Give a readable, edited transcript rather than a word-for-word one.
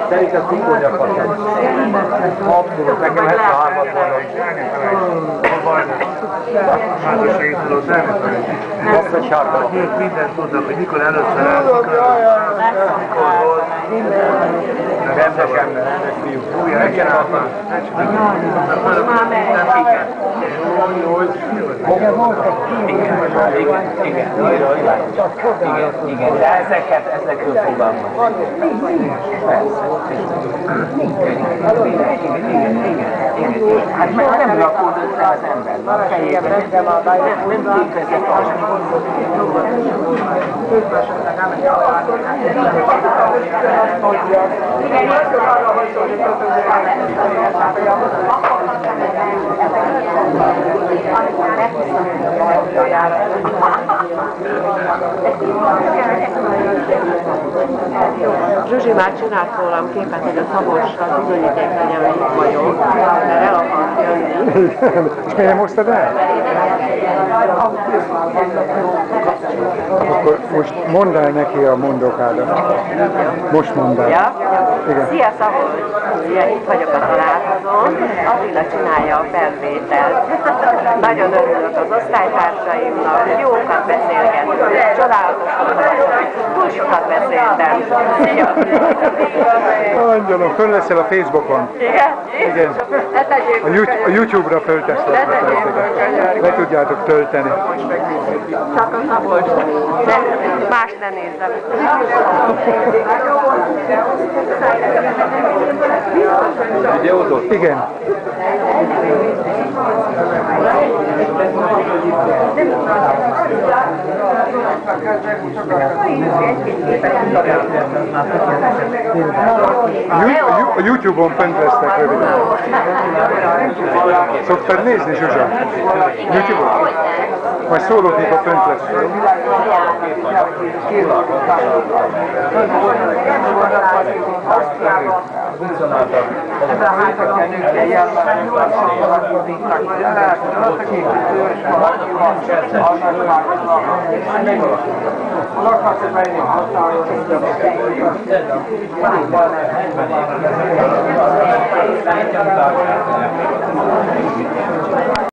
Szerintem tudja kapcsolatban. Abszolút, nekem 73-at volna is. Hát is én tudod, nem? Azt egy sárga. Ők mindent tudnak, hogy mikor először el, mikor volt. Rendes ember, rendes fiú. Újra, egy ilyen alapán. Igen, de ezekről fogalmaz. Hát meg nem rakódott le az ember. A fejében nem ténykezett azt. Zsuzsi már csinált rólam képet, hogy a Szabolcsra bizonyíték legyen, hogy itt vagyok, mert el akart jönni. És miért nem hoztad el? Akkor most mondd el neki a mondokádat. Most mondd el. Ja? Igen. Szia Szabolcs! Ugye, itt vagyok a találkozón, Attila csinálja a felvételt. Nagyon örülök az osztálytársaimnak, jókat beszélgetünk, csodálatos volt, túl sokat beszéltem. Szia! Angyalom, fönn leszel a Facebookon. Igen? Igen. A YouTube-ra föltesztek. Le tudjátok tölteni. Csak a Szabolcs. Más ne nézzem. Videózott? Igen. A YouTube-on fönt lesznek röviden. Szoktad nézni, Zsuzsa? YouTube-on? Majd szólókép a fönt lesz.